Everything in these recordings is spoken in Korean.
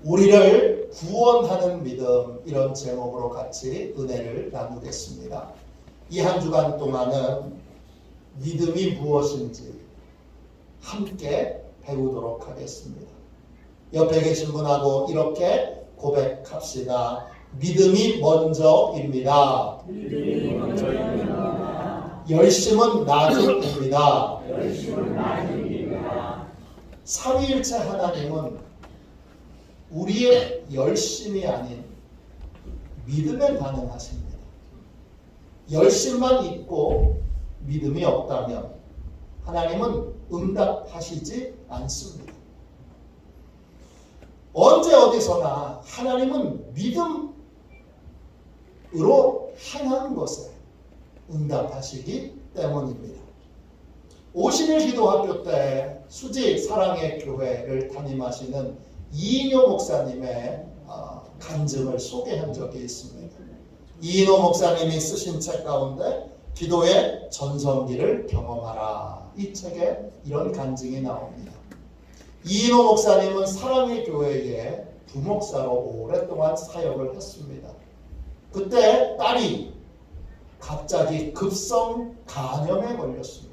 우리를 구원하는 믿음, 이런 제목으로 같이 은혜를 나누겠습니다. 이 한 주간 동안은 믿음이 무엇인지 함께 배우도록 하겠습니다. 옆에 계신 분하고 이렇게 고백합시다. 믿음이 먼저입니다. 믿음이 먼저입니다. 열심은 나중입니다. 열심은 나중입니다. 삼위일체 하나님은 우리의 열심이 아닌 믿음에 반응하십니다. 열심만 있고 믿음이 없다면 하나님은 응답하시지 않습니다. 언제 어디서나 하나님은 믿음으로 행한 것에 응답하시기 때문입니다. 50일 기도학교 때 수지 사랑의 교회를 담임하시는 이인효 목사님의 간증을 소개한 적이 있습니다. 이인효 목사님이 쓰신 책 가운데 기도의 전성기를 경험하라, 이 책에 이런 간증이 나옵니다. 이인효 목사님은 사랑의 교회에 부목사로 오랫동안 사역을 했습니다. 그때 딸이 갑자기 급성 간염에 걸렸습니다.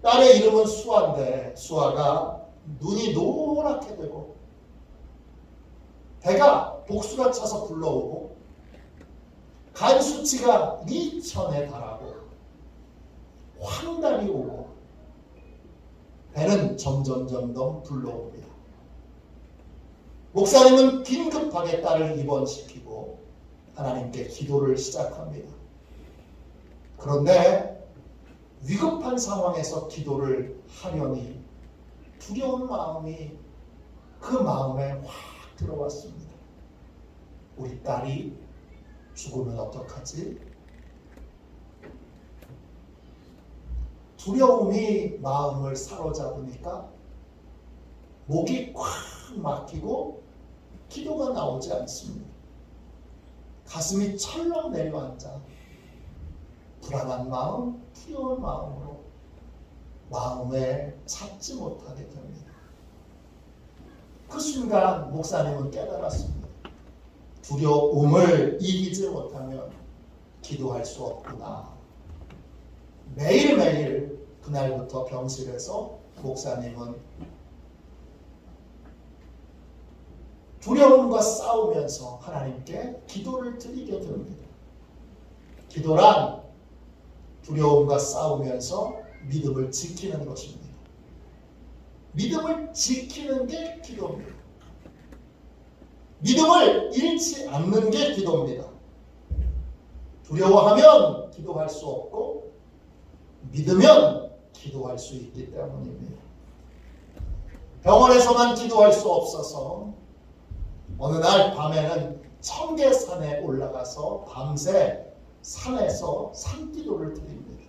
딸의 이름은 수아인데 수아가 눈이 노랗게 되고 배가 복수가 차서 불러오고 간 수치가 2000에 달하고 황달이 오고 배는 점점 불러옵니다. 목사님은 긴급하게 딸을 입원시키고 하나님께 기도를 시작합니다. 그런데 위급한 상황에서 기도를 하려니 두려운 마음이 그 마음에 확 들어왔습니다. 우리 딸이 죽으면 어떡하지? 두려움이 마음을 사로잡으니까 목이 꽉 막히고 기도가 나오지 않습니다. 가슴이 철렁 내려앉아 불안한 마음, 두려운 마음으로 마음에 잡지 못하게 됩니다. 그 순간 목사님은 깨달았습니다. 두려움을 이기지 못하면 기도할 수 없구나. 매일매일 그날부터 병실에서 목사님은 두려움과 싸우면서 하나님께 기도를 드리게 됩니다. 기도란 두려움과 싸우면서 믿음을 지키는 것입니다. 믿음을 지키는 게 기도입니다. 믿음을 잃지 않는 게 기도입니다. 두려워하면 기도할 수 없고 믿으면 기도할 수 있기 때문입니다. 병원에서만 기도할 수 없어서 어느 날 밤에는 청계산에 올라가서 밤새 산에서 산기도를 드립니다.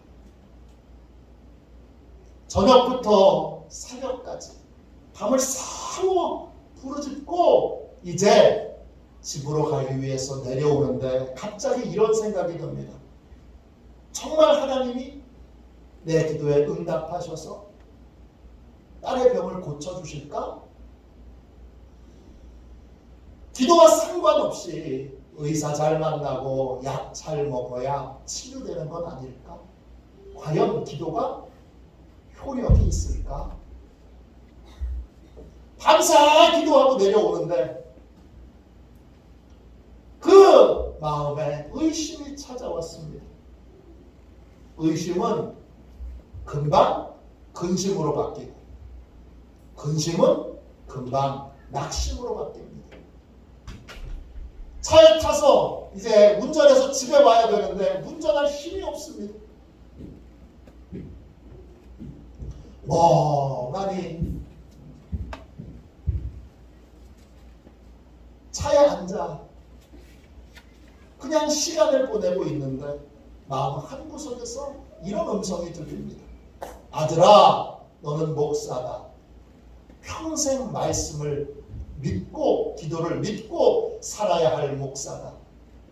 저녁부터 새벽까지 밤을 새워 부르짖고 이제 집으로 가기 위해서 내려오는데 갑자기 이런 생각이 듭니다. 정말 하나님이 내 기도에 응답하셔서 딸의 병을 고쳐주실까? 기도와 상관없이 의사 잘 만나고 약 잘 먹어야 치료되는 건 아닐까? 과연 기도가 효력이 있을까? 밤새 기도하고 내려오는데 그 마음에 의심이 찾아왔습니다. 의심은 금방 근심으로 바뀌고 근심은 금방 낙심으로 바뀝니다. 차에 타서 이제 운전해서 집에 와야 되는데 운전할 힘이 없습니다. 멍하니 차에 앉아 그냥 시간을 보내고 있는데 마음 한구석에서 이런 음성이 들립니다. 아들아, 너는 목사다. 평생 말씀을 믿고 기도를 믿고 살아야 할 목사다.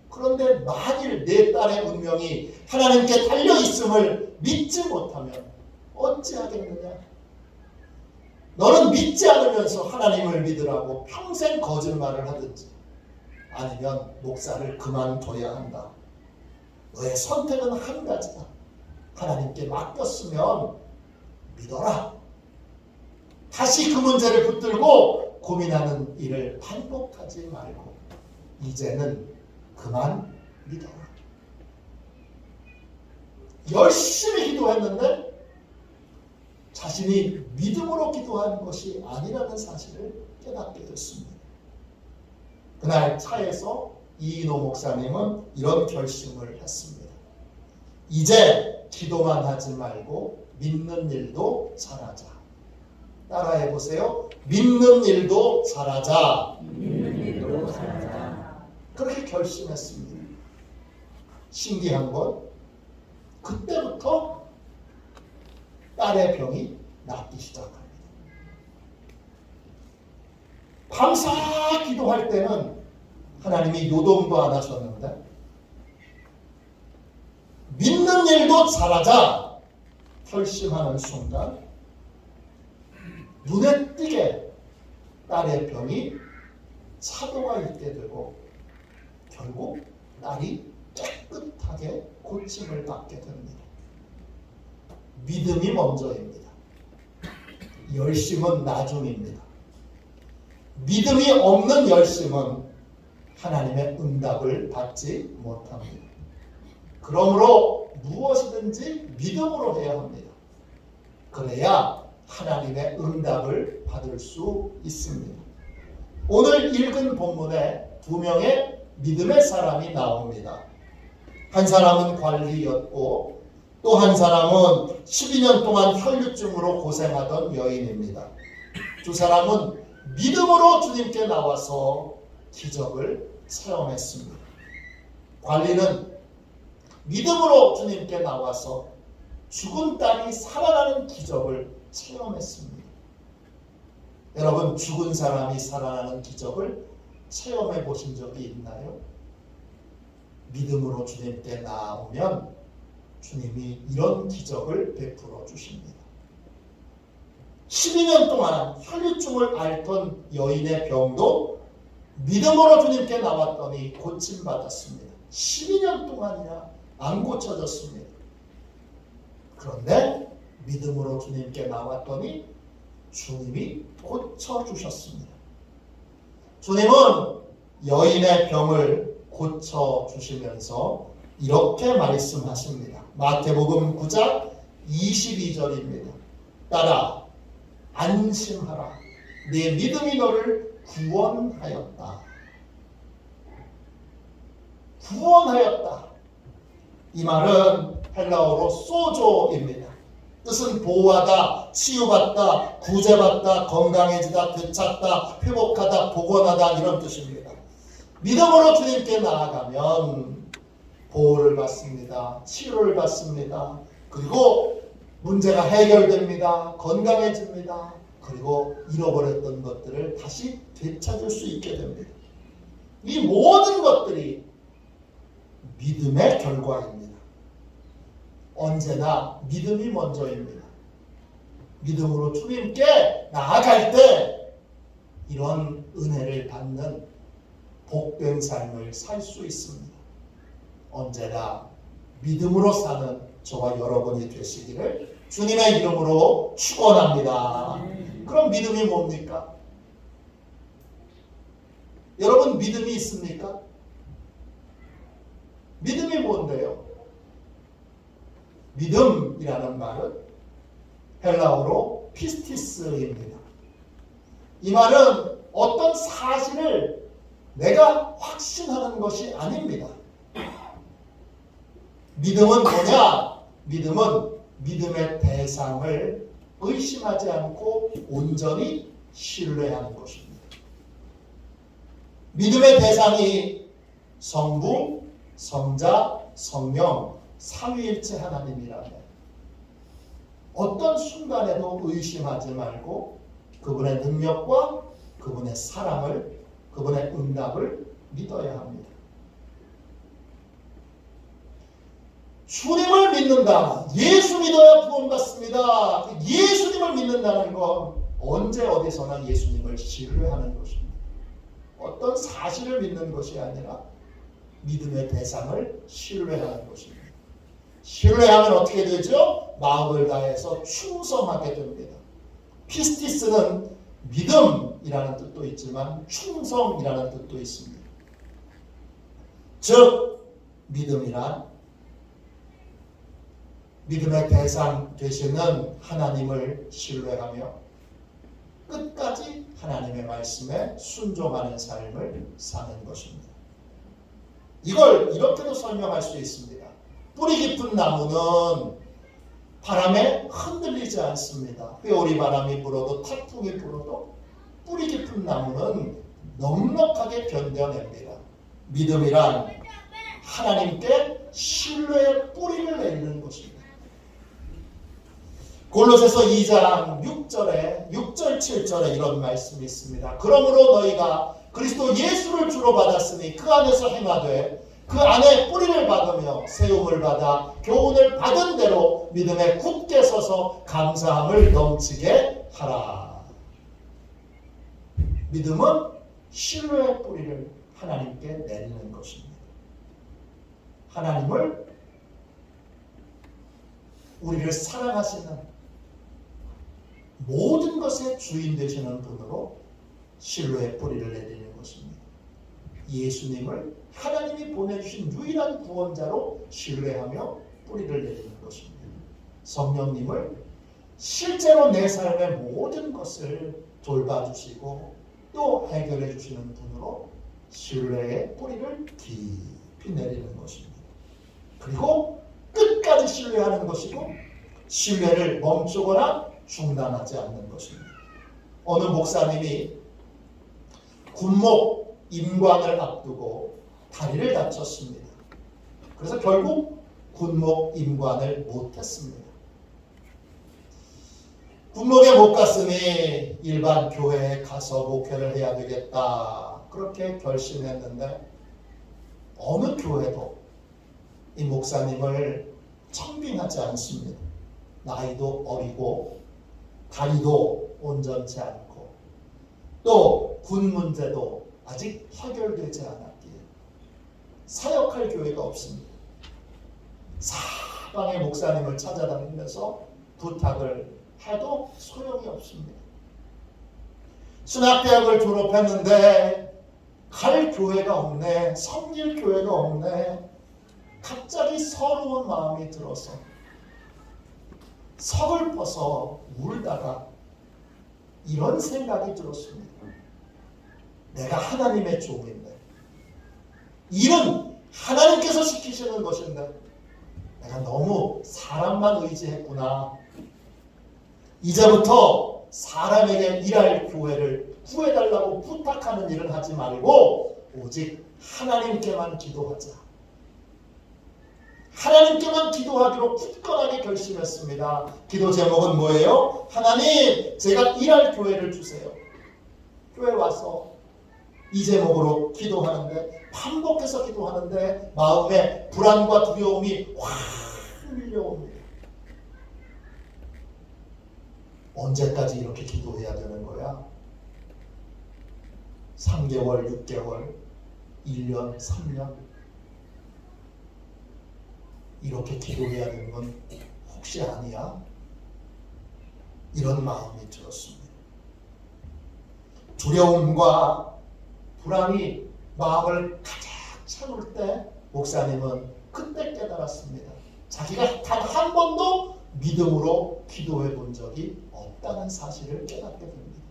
그런데 만일 내 딸의 운명이 하나님께 달려있음을 믿지 못하면 어찌하겠느냐? 너는 믿지 않으면서 하나님을 믿으라고 평생 거짓말을 하든지 아니면 목사를 그만둬야 한다. 너의 선택은 한 가지다. 하나님께 맡겼으면 믿어라. 다시 그 문제를 붙들고 고민하는 일을 반복하지 말고 이제는 그만 믿어라. 열심히 기도했는데 자신이 믿음으로 기도한 것이 아니라는 사실을 깨닫게 됐습니다. 그날 차에서 이인호 목사님은 이런 결심을 했습니다. 이제 기도만 하지 말고 믿는 일도 잘하자. 따라해 보세요. 믿는 일도 잘하자. 믿는 일도 잘하자. 그렇게 결심했습니다. 신기한 건 그때부터 딸의 병이 낫기 시작합니다. 밤새 기도할 때는 하나님이 요동도 안 하셨는데 믿는 일도 잘하자 결심하는 순간 눈에 띄게 딸의 병이 차도가 있게 되고 결국 딸이 깨끗하게 고침을 받게 됩니다. 믿음이 먼저입니다. 열심은 나중입니다. 믿음이 없는 열심은 하나님의 응답을 받지 못합니다. 그러므로 무엇이든지 믿음으로 해야 합니다. 그래야 하나님의 응답을 받을 수 있습니다. 오늘 읽은 본문에 두 명의 믿음의 사람이 나옵니다. 한 사람은 관리였고 또 한 사람은 12년 동안 혈류증으로 고생하던 여인입니다. 두 사람은 믿음으로 주님께 나와서 기적을 체험했습니다. 관리는 믿음으로 주님께 나와서 죽은 딸이 살아나는 기적을 체험했습니다. 여러분, 죽은 사람이 살아나는 기적을 체험해 보신 적이 있나요? 믿음으로 주님께 나오면 주님이 이런 기적을 베풀어 주십니다. 12년 동안 혈류증을 앓던 여인의 병도 믿음으로 주님께 나왔더니 고침받았습니다. 12년 동안이나 안 고쳐졌습니다. 그런데 믿음으로 주님께 나왔더니 주님이 고쳐주셨습니다. 주님은 여인의 병을 고쳐주시면서 이렇게 말씀하십니다. 마태복음 9장 22절입니다. 딸아, 안심하라. 네 믿음이 너를 구원하였다. 구원하였다. 이 말은 헬라어로 소조입니다. 뜻은 보호하다, 치유받다, 구제받다, 건강해지다, 되찾다, 회복하다, 복원하다 이런 뜻입니다. 믿음으로 주님께 나아가면 보호를 받습니다. 치료를 받습니다. 그리고 문제가 해결됩니다. 건강해집니다. 그리고 잃어버렸던 것들을 다시 되찾을 수 있게 됩니다. 이 모든 것들이 믿음의 결과입니다. 언제나 믿음이 먼저입니다. 믿음으로 주님께 나아갈 때 이런 은혜를 받는 복된 삶을 살 수 있습니다. 언제나 믿음으로 사는 저와 여러분이 되시기를 주님의 이름으로 축원합니다. 그럼 믿음이 뭡니까? 여러분 믿음이 있습니까? 믿음이 뭔데요? 믿음이라는 말은 헬라어로 피스티스입니다. 이 말은 어떤 사실을 내가 확신하는 것이 아닙니다. 믿음은 뭐냐? 믿음은 믿음의 대상을 의심하지 않고 온전히 신뢰하는 것입니다. 믿음의 대상이 성부, 성자, 성령, 삼위일체 하나님이라면 어떤 순간에도 의심하지 말고 그분의 능력과 그분의 사랑을, 그분의 응답을 믿어야 합니다. 주님을 믿는다. 예수 믿어야 구원받습니다. 예수님을 믿는다는 건 언제 언제 어디서나 예수님을 신뢰하는 것입니다. 어떤 사실을 믿는 것이 아니라 믿음의 대상을 신뢰하는 것입니다. 신뢰하면 어떻게 되죠? 마음을 다해서 충성하게 됩니다. 피스티스는 믿음이라는 뜻도 있지만 충성이라는 뜻도 있습니다. 즉 믿음이란 믿음의 대상 되시는 하나님을 신뢰하며 끝까지 하나님의 말씀에 순종하는 삶을 사는 것입니다. 이걸 이렇게도 설명할 수 있습니다. 뿌리 깊은 나무는 바람에 흔들리지 않습니다. 회오리 바람이 불어도 태풍이 불어도 뿌리 깊은 나무는 넉넉하게 견뎌냅니다. 믿음이란 하나님께 신뢰의 뿌리를 내리는 것입니다. 골로새서 2장 6절 7절에 이런 말씀이 있습니다. 그러므로 너희가 그리스도 예수를 주로 받았으니 그 안에서 행하되 그 안에 뿌리를 받으며 세움을 받아 교훈을 받은 대로 믿음에 굳게 서서 감사함을 넘치게 하라. 믿음은 신뢰의 뿌리를 하나님께 내리는 것입니다. 하나님을 우리를 사랑하시는 모든 것의 주인 되시는 분으로 신뢰의 뿌리를 내리는 것입니다. 예수님을 하나님이 보내주신 유일한 구원자로 신뢰하며 뿌리를 내리는 것입니다. 성령님을 실제로 내 삶의 모든 것을 돌봐주시고 또 해결해 주시는 분으로 신뢰의 뿌리를 깊이 내리는 것입니다. 그리고 끝까지 신뢰하는 것이고 신뢰를 멈추거나 중단하지 않는 것입니다. 어느 목사님이 군목 임관을 앞두고 다리를 다쳤습니다. 그래서 결국 군목 임관을 못했습니다. 군목에 못 갔으니 일반 교회에 가서 목회를 해야 되겠다. 그렇게 결심했는데 어느 교회도 이 목사님을 청빙하지 않습니다. 나이도 어리고 다리도 온전치 않고 또 군 문제도 아직 해결되지 않았기에 사역할 교회가 없습니다. 사방의 목사님을 찾아다니면서 부탁을 해도 소용이 없습니다. 신학대학을 졸업했는데 갈 교회가 없네, 섬길 교회가 없네. 갑자기 서러운 마음이 들어서 서글퍼서 울다가 이런 생각이 들었습니다. 내가 하나님의 종인데 일은 하나님께서 시키시는 것인데 내가 너무 사람만 의지했구나. 이제부터 사람에게 일할 교회를 구해달라고 부탁하는 일은 하지 말고 오직 하나님께만 기도하자. 하나님께만 기도하기로 굳건하게 결심했습니다. 기도 제목은 뭐예요? 하나님, 제가 일할 교회를 주세요. 교회 와서 이 제목으로 기도하는데, 반복해서 기도하는데 마음에 불안과 두려움이 확 밀려옵니다. 언제까지 이렇게 기도해야 되는 거야? 3개월, 6개월, 1년, 3년 이렇게 기도해야 되는 건 혹시 아니야? 이런 마음이 들었습니다. 두려움과 불안이 마음을 가득 채울 때 목사님은 그때 깨달았습니다. 자기가 단 한 번도 믿음으로 기도해 본 적이 없다는 사실을 깨닫게 됩니다.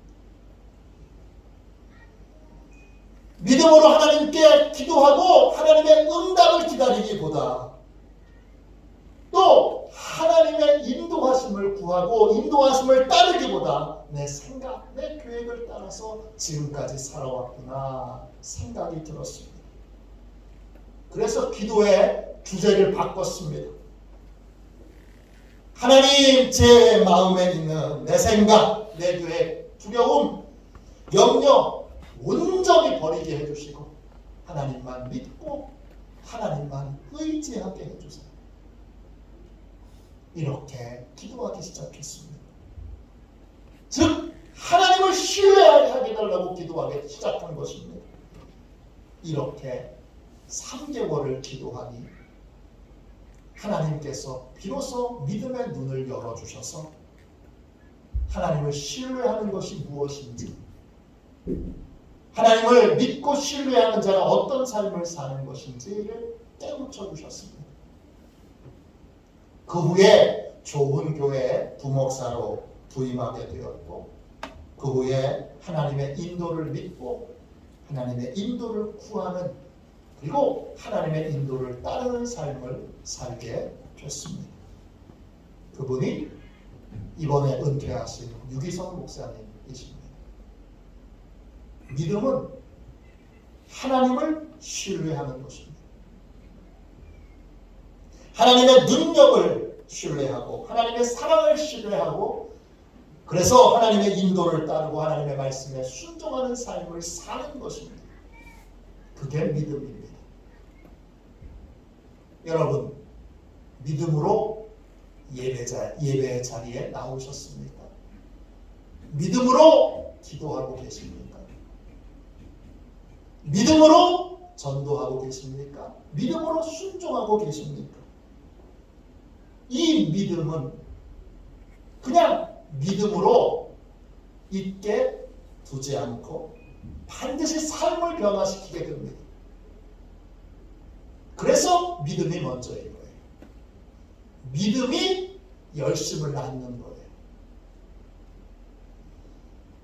믿음으로 하나님께 기도하고 하나님의 응답을 기다리기보다 또 하나님의 인도하심을 구하고 인도하심을 따르기보다 내 생각, 내 계획을 따라서 지금까지 살아왔구나 생각이 들었습니다. 그래서 기도의 주제를 바꿨습니다. 하나님, 제 마음에 있는 내 생각, 내 계획, 두려움, 염려 온전히 버리게 해주시고 하나님만 믿고 하나님만 의지하게 해주세요. 이렇게 기도하기 시작했습니다. 즉 하나님을 신뢰하게 해달라고 기도하기 시작한 것입니다. 이렇게 3개월을 기도하니 하나님께서 비로소 믿음의 눈을 열어주셔서 하나님을 신뢰하는 것이 무엇인지, 하나님을 믿고 신뢰하는 자가 어떤 삶을 사는 것인지를 깨우쳐 주셨습니다. 그 후에 좋은 교회에 부목사로 부임하게 되었고, 그 후에 하나님의 인도를 믿고 하나님의 인도를 구하는, 그리고 하나님의 인도를 따르는 삶을 살게 됐습니다. 그분이 이번에 은퇴하신 유기성 목사님이십니다. 믿음은 하나님을 신뢰하는 것입니다. 하나님의 능력을 신뢰하고 하나님의 사랑을 신뢰하고, 그래서 하나님의 인도를 따르고 하나님의 말씀에 순종하는 삶을 사는 것입니다. 그게 믿음입니다. 여러분, 믿음으로 예배 자리에 나오셨습니까? 믿음으로 기도하고 계십니까? 믿음으로 전도하고 계십니까? 믿음으로 순종하고 계십니까? 이 믿음은 그냥 믿음으로 있게 두지 않고 반드시 삶을 변화시키게 됩니다. 그래서 믿음이 먼저인 거예요. 믿음이 열심을 낳는 거예요.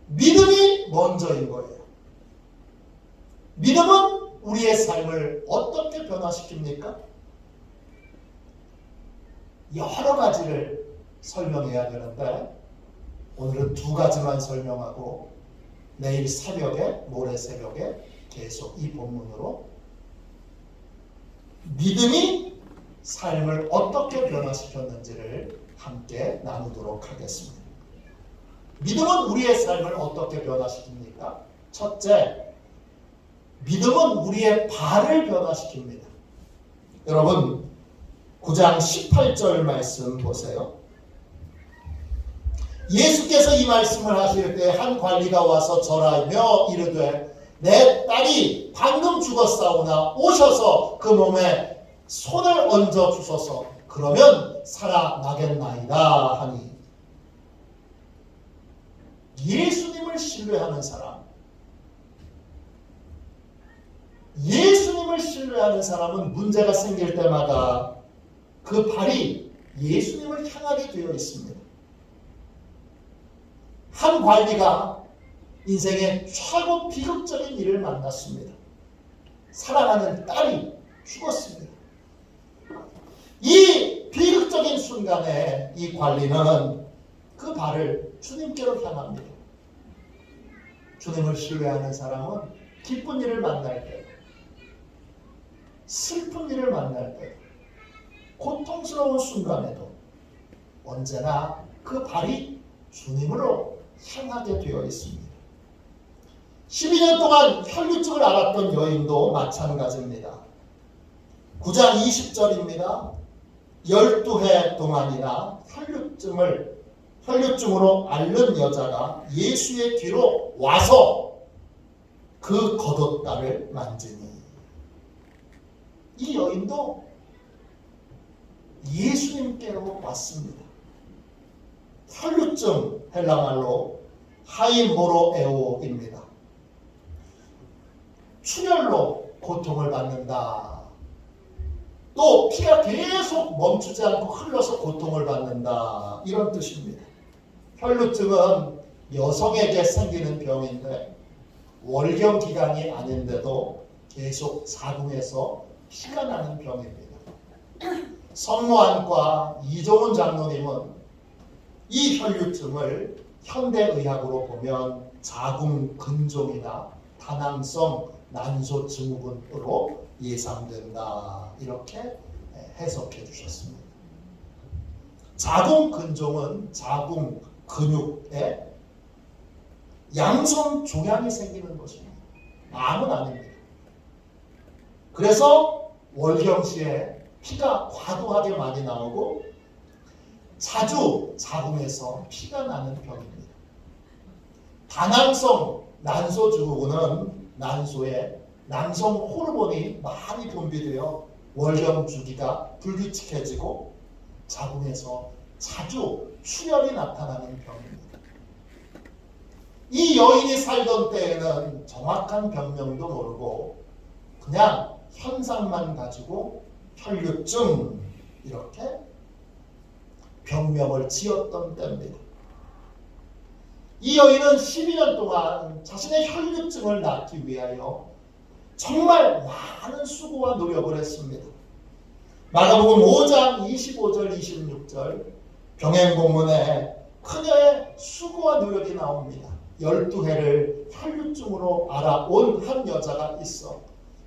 믿음이 먼저인 거예요. 믿음은 우리의 삶을 어떻게 변화시킵니까? 여러 가지를 설명해야 되는데 오늘은 2가지만 설명하고 내일 새벽에, 모레 새벽에 계속 이 본문으로 믿음이 삶을 어떻게 변화시켰는지를 함께 나누도록 하겠습니다. 믿음은 우리의 삶을 어떻게 변화시킵니까? 첫째, 믿음은 우리의 발을 변화시킵니다. 여러분, 9장 18절 말씀 보세요. 예수께서 이 말씀을 하실 때 한 관리가 와서 절하며 이르되 내 딸이 방금 죽었사오나 오셔서 그 몸에 손을 얹어 주소서. 그러면 살아나겠나이다 하니, 예수님을 신뢰하는 사람, 예수님을 신뢰하는 사람은 문제가 생길 때마다 그 발이 예수님을 향하게 되어 있습니다. 한 관리가 인생의 최고 비극적인 일을 만났습니다. 사랑하는 딸이 죽었습니다. 이 비극적인 순간에 이 관리는 그 발을 주님께로 향합니다. 주님을 신뢰하는 사람은 기쁜 일을 만날 때, 슬픈 일을 만날 때, 고통스러운 순간에도 언제나 그 발이 주님으로 향하게 되어 있습니다. 12년 동안 혈류증을 앓았던 여인도 마찬가지입니다. 9장 20절입니다. 12해 동안이나 혈류증으로 앓는 여자가 예수의 뒤로 와서 그 겉옷다를 만지니, 이 여인도 예수님께로 왔습니다. 혈류증, 헬라말로 하이모로에오입니다. 출혈로 고통을 받는다. 또 피가 계속 멈추지 않고 흘러서 고통을 받는다. 이런 뜻입니다. 혈류증은 여성에게 생기는 병인데 월경 기간이 아닌데도 계속 자궁에서 피가 나는 병입니다. 성모안과 이종훈 장로님은 이 혈류증을 현대의학으로 보면 자궁 근종이나 다낭성 난소 증후군으로 예상된다. 이렇게 해석해 주셨습니다. 자궁 근종은 자궁 근육에 양성 종양이 생기는 것입니다. 암은 아닙니다. 그래서 월경시에 피가 과도하게 많이 나오고 자주 자궁에서 피가 나는 병입니다. 다낭성 난소증후군은 난소에 남성 호르몬이 많이 분비되어 월경 주기가 불규칙해지고 자궁에서 자주 출혈이 나타나는 병입니다. 이 여인이 살던 때에는 정확한 병명도 모르고 그냥 현상만 가지고 혈류증 이렇게 병명을 지었던 때입니다. 이 여인은 12년 동안 자신의 혈류증을 낫기 위하여 정말 많은 수고와 노력을 했습니다. 마가복음 5장 25절 26절 병행본문에 그녀의 수고와 노력이 나옵니다. 12해를 혈류증으로 알아온 한 여자가 있어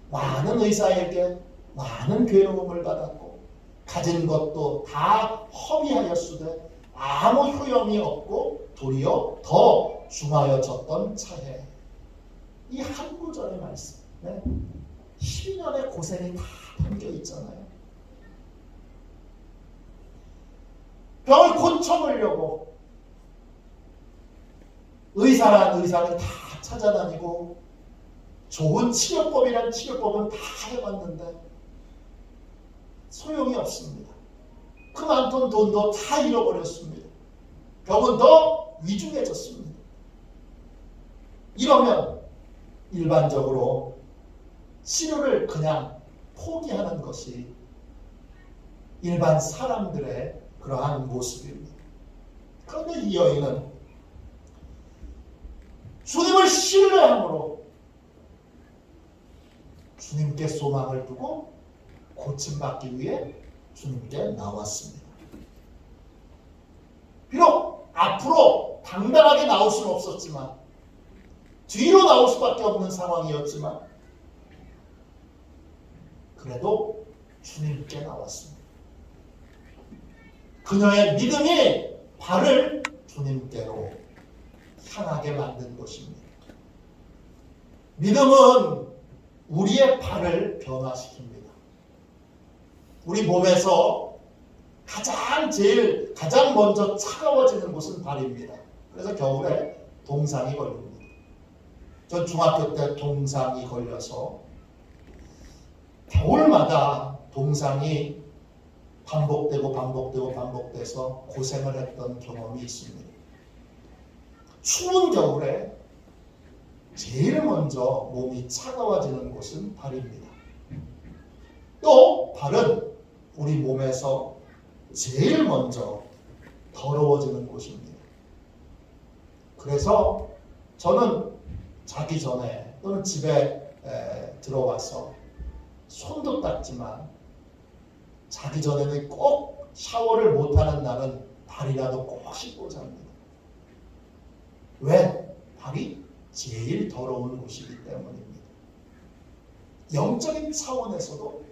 많은 의사에게 많은 괴로움을 받았고 가진 것도 다 허비하였으되 아무 효용이 없고 도리어 더 중하여졌던 차에 이 한 구절의 말씀 12년의 고생이 다 담겨 있잖아요. 병을 고쳐보려고 의사는 다 찾아다니고 좋은 치료법이란 치료법은 다 해봤는데 소용이 없습니다. 그 많던 돈도 다 잃어버렸습니다. 병은 더 위중해졌습니다. 이러면 일반적으로 치료를 그냥 포기하는 것이 일반 사람들의 그러한 모습입니다. 그런데 이 여인은 주님을 신뢰함으로 주님께 소망을 두고 고침받기 위해 주님께 나왔습니다. 비록 앞으로 당당하게 나올 수는 없었지만 뒤로 나올 수밖에 없는 상황이었지만 그래도 주님께 나왔습니다. 그녀의 믿음이 발을 주님께로 향하게 만든 것입니다. 믿음은 우리의 발을 변화시킵니다. 우리 몸에서 가장 먼저 차가워지는 곳은 발입니다. 그래서 겨울에 동상이 걸립니다. 전 중학교 때 동상이 걸려서 겨울마다 동상이 반복돼서 고생을 했던 경험이 있습니다. 추운 겨울에 제일 먼저 몸이 차가워지는 곳은 발입니다. 또 발은 우리 몸에서 제일 먼저 더러워지는 곳입니다. 그래서 저는 자기 전에 또는 집에 들어와서 손도 닦지만 자기 전에는 꼭 샤워를 못하는 날은 발이라도 꼭 씻고 잡니다. 왜? 발이 제일 더러운 곳이기 때문입니다. 영적인 차원에서도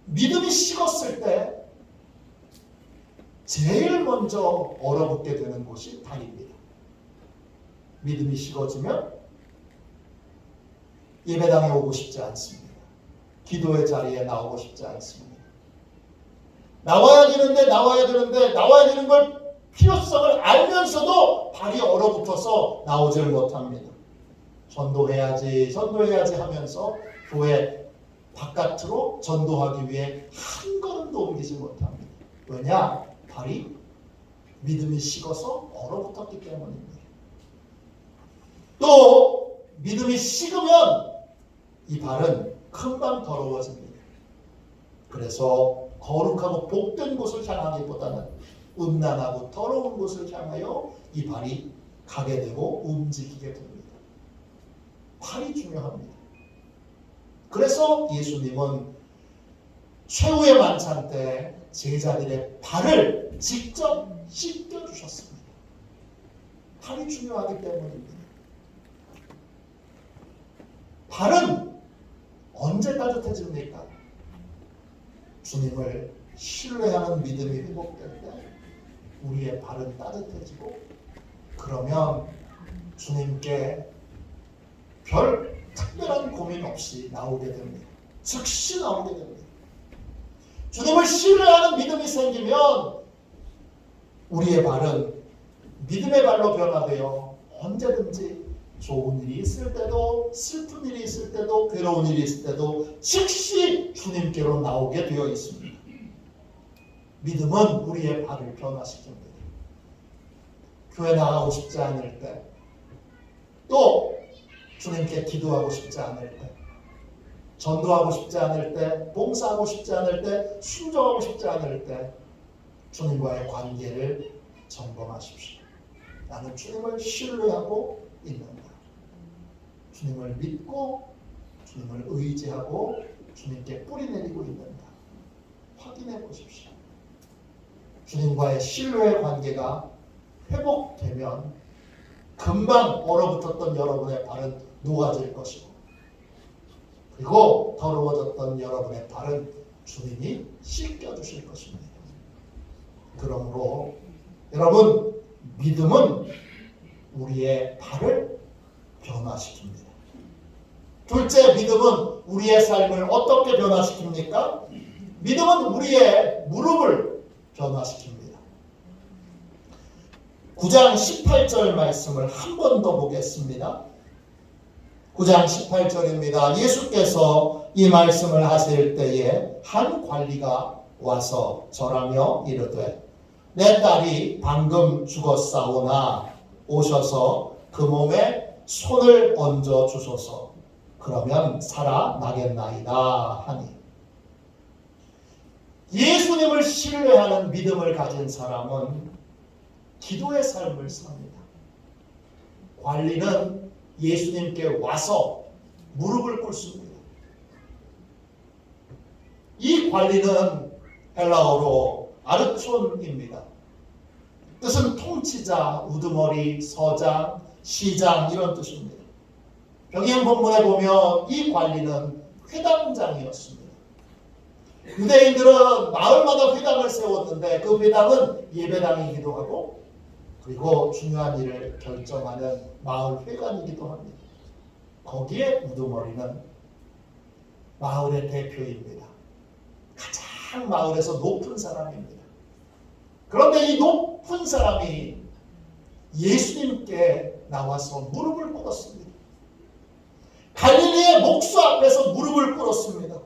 믿음이 식었을 때 제일 먼저 얼어붙게 되는 곳이 발입니다. 믿음이 식어지면 예배당에 오고 싶지 않습니다. 기도의 자리에 나오고 싶지 않습니다. 나와야 되는 걸 필요성을 알면서도 발이 얼어붙어서 나오질 못합니다. 전도해야지 하면서 교회 바깥으로 전도하기 위해 한 걸음도 옮기지 못합니다. 왜냐? 발이 믿음이 식어서 얼어붙었기 때문입니다. 또 믿음이 식으면 이 발은 금방 더러워집니다. 그래서 거룩하고 복된 곳을 향하기보다는 음란하고 더러운 곳을 향하여 이 발이 가게 되고 움직이게 됩니다. 발이 중요합니다. 그래서 예수님은 최후의 만찬 때 제자들의 발을 직접 씻겨주셨습니다. 발이 중요하기 때문입니다. 발은 언제 따뜻해집니까? 주님을 신뢰하는 믿음이 회복될 때 우리의 발은 따뜻해지고 그러면 주님께 별 특별한 고민 없이 나오게 됩니다. 즉시 나오게 됩니다. 주님을 신뢰하는 믿음이 생기면 우리의 발은 믿음의 발로 변화되어 언제든지 좋은 일이 있을 때도 슬픈 일이 있을 때도 괴로운 일이 있을 때도 즉시 주님께로 나오게 되어 있습니다. 믿음은 우리의 발을 변화시킵니다. 교회 나가고 싶지 않을 때, 또 주님께 기도하고 싶지 않을 때, 전도하고 싶지 않을 때, 봉사하고 싶지 않을 때, 순종하고 싶지 않을 때 주님과의 관계를 점검하십시오. 나는 주님을 신뢰하고 있는가? 주님을 믿고 주님을 의지하고 주님께 뿌리 내리고 있는가? 확인해 보십시오. 주님과의 신뢰의 관계가 회복되면 금방 얼어붙었던 여러분의 발은 녹아질 것이고, 그리고 더러워졌던 여러분의 발은 주님이 씻겨주실 것입니다. 그러므로 여러분, 믿음은 우리의 발을 변화시킵니다. 둘째, 믿음은 우리의 삶을 어떻게 변화시킵니까? 믿음은 우리의 무릎을 변화시킵니다. 9장 18절 말씀을 한 번 더 보겠습니다. 9장 18절입니다. 예수께서 이 말씀을 하실 때에 한 관리가 와서 절하며 이르되 내 딸이 방금 죽었사오나 오셔서 그 몸에 손을 얹어 주소서. 그러면 살아나겠나이다 하니, 예수님을 신뢰하는 믿음을 가진 사람은 기도의 삶을 삽니다. 관리는 예수님께 와서 무릎을 꿇습니다. 이 관리는 헬라어로 아르촌입니다. 뜻은 통치자, 우두머리, 서장, 시장 이런 뜻입니다. 병행 본문에 보면 이 관리는 회당장이었습니다. 유대인들은 마을마다 회당을 세웠는데 그 회당은 예배당이기도 하고, 그리고 중요한 일을 결정하는 마을 회관이기도 합니다. 거기에 우두머리는 마을의 대표입니다. 가장 마을에서 높은 사람입니다. 그런데 이 높은 사람이 예수님께 나와서 무릎을 꿇었습니다. 갈릴리의 목수 앞에서 무릎을 꿇었습니다.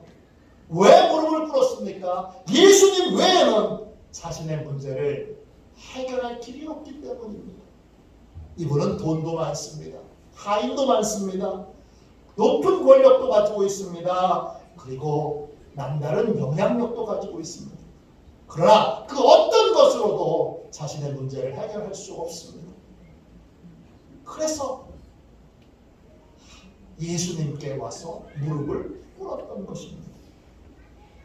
왜 무릎을 꿇었습니까? 예수님 외에는 자신의 문제를 해결할 길이 없기 때문입니다. 이분은 돈도 많습니다. 하인도 많습니다. 높은 권력도 가지고 있습니다. 그리고 남다른 영향력도 가지고 있습니다. 그러나 그 어떤 것으로도 자신의 문제를 해결할 수 없습니다. 그래서 예수님께 와서 무릎을 꿇었던 것입니다.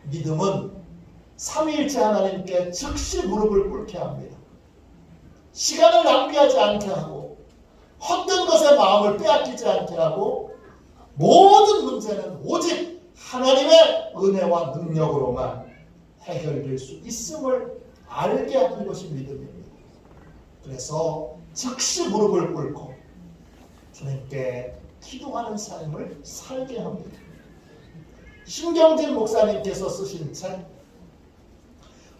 믿음은 삼위일체 하나님께 즉시 무릎을 꿇게 합니다. 시간을 낭비하지 않게 하고, 헛된 것에 마음을 빼앗기지 않게 하고, 모든 문제는 오직 하나님의 은혜와 능력으로만 해결될 수 있음을 알게 하는 것이 믿음입니다. 그래서 즉시 무릎을 꿇고 주님께 기도하는 삶을 살게 합니다. 신경진 목사님께서 쓰신 책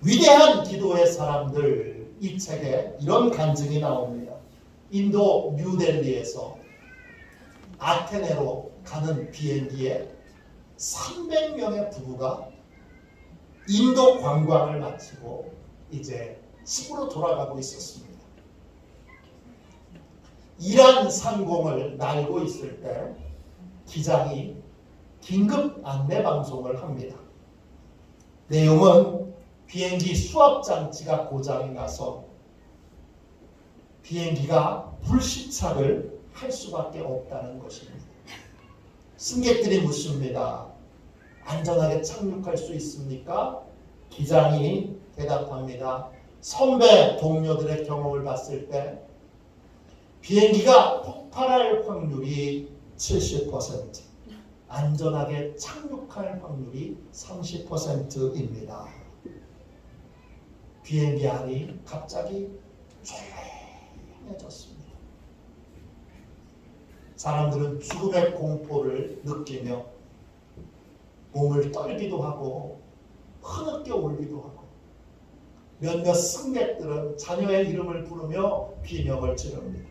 위대한 기도의 사람들, 이 책에 이런 간증이 나옵니다. 인도 뉴델리에서 아테네로 가는 비행기에 300명의 부부가 인도 관광을 마치고 이제 집으로 돌아가고 있었습니다. 이란 상공을 날고 있을 때 기장이 긴급 안내 방송을 합니다. 내용은 비행기 수압 장치가 고장이 나서 비행기가 불시착을 할 수밖에 없다는 것입니다. 승객들이 묻습니다. 안전하게 착륙할 수 있습니까? 기장이 대답합니다. 선배 동료들의 경험을 봤을 때 비행기가 폭발할 확률이 70%, 안전하게 착륙할 확률이 30%입니다. 비행기 안이 갑자기 조용해졌습니다. 사람들은 죽음의 공포를 느끼며 몸을 떨기도 하고 흐느껴 울기도 하고 몇몇 승객들은 자녀의 이름을 부르며 비명을 지릅니다.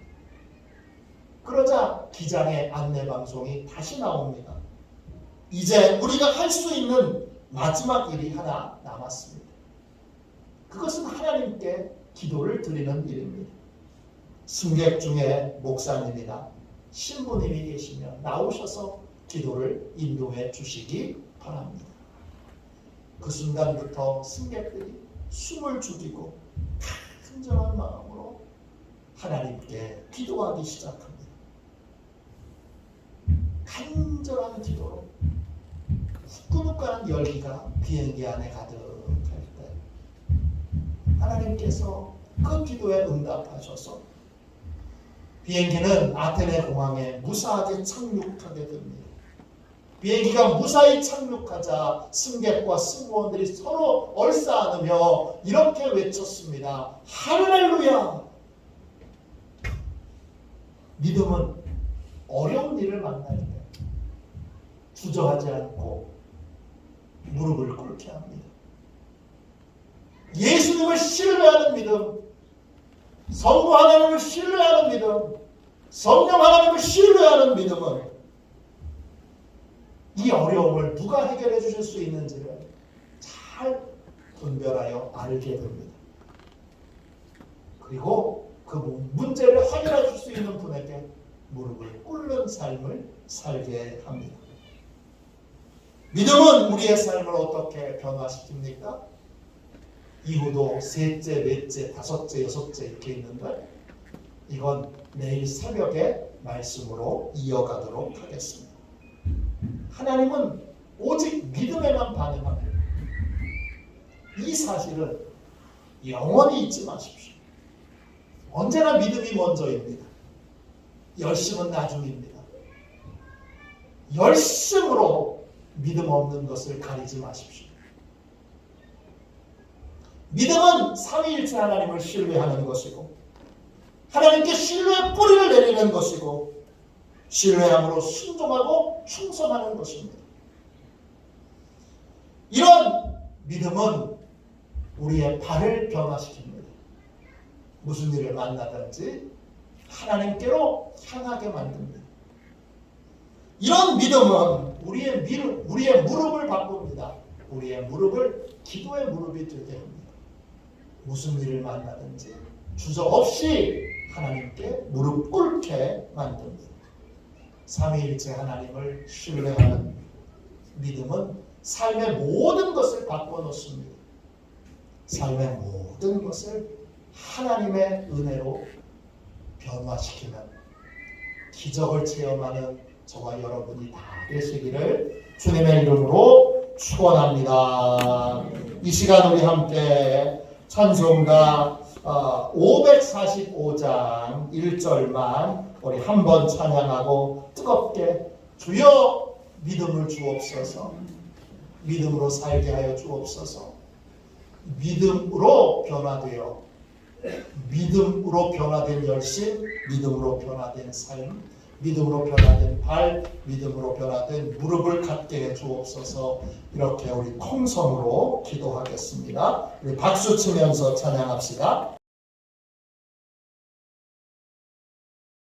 그러자 기장의 안내방송이 다시 나옵니다. 이제 우리가 할 수 있는 마지막 일이 하나 남았습니다. 그것은 하나님께 기도를 드리는 일입니다. 승객 중에 목사님이나 신부님이 계시면 나오셔서 기도를 인도해 주시기 바랍니다. 그 순간부터 승객들이 숨을 죽이고 간절한 마음으로 하나님께 기도하기 시작합니다. 간절한 기도로 후끈후끈한 열기가 비행기 안에 가득할 때 하나님께서 그 기도에 응답하셔서 비행기는 아테네 공항에 무사하게 착륙하게 됩니다. 비행기가 무사히 착륙하자 승객과 승무원들이 서로 얼싸안으며 이렇게 외쳤습니다. 할렐루야! 믿음은 어려운 일을 만날 때 주저하지 않고 무릎을 꿇게 합니다. 예수님을 신뢰하는 믿음, 성부 하나님을 신뢰하는 믿음, 성령 하나님을 신뢰하는 믿음은 이 어려움을 누가 해결해 주실 수 있는지를 잘 분별하여 알게 됩니다. 그리고 그 문제를 해결해 줄 수 있는 분에게 무릎을 꿇는 삶을 살게 합니다. 믿음은 우리의 삶을 어떻게 변화시킵니까? 이후도 셋째, 넷째, 다섯째, 여섯째 이렇게 있는데 이건 내일 새벽에 말씀으로 이어가도록 하겠습니다. 하나님은 오직 믿음에만 반응합니다. 이 사실은 영원히 잊지 마십시오. 언제나 믿음이 먼저입니다. 열심은 나중입니다. 열심으로 믿음 없는 것을 가리지 마십시오. 믿음은 삼위일체 하나님을 신뢰하는 것이고 하나님께 신뢰의 뿌리를 내리는 것이고 신뢰함으로 순종하고 충성하는 것입니다. 이런 믿음은 우리의 발을 변화시킵니다. 무슨 일을 만나든지 하나님께로 향하게 만듭니다. 이런 믿음은 우리의 무릎을 바꿉니다. 우리의 무릎을 기도의 무릎이 되게 합니다. 무슨 일을 만나든지 주저없이 하나님께 무릎 꿇게 만듭니다. 삼위일체 하나님을 신뢰하는 믿음은 삶의 모든 것을 바꿔놓습니다. 삶의 모든 것을 하나님의 은혜로 변화시키는 기적을 체험하는 저와 여러분이 다 되시기를 주님의 이름으로 축원합니다. 이 시간 우리 함께 찬송가 545장 1절만 우리 한번 찬양하고 뜨겁게 주여 믿음을 주옵소서, 믿음으로 살게 하여 주옵소서, 믿음으로 변화되어 믿음으로 변화된 열심, 믿음으로 변화된 삶, 믿음으로 변화된 발, 믿음으로 변화된 무릎을 갖게 해 주옵소서. 이렇게 우리 통성으로 기도하겠습니다. 우리 박수 치면서 찬양합시다.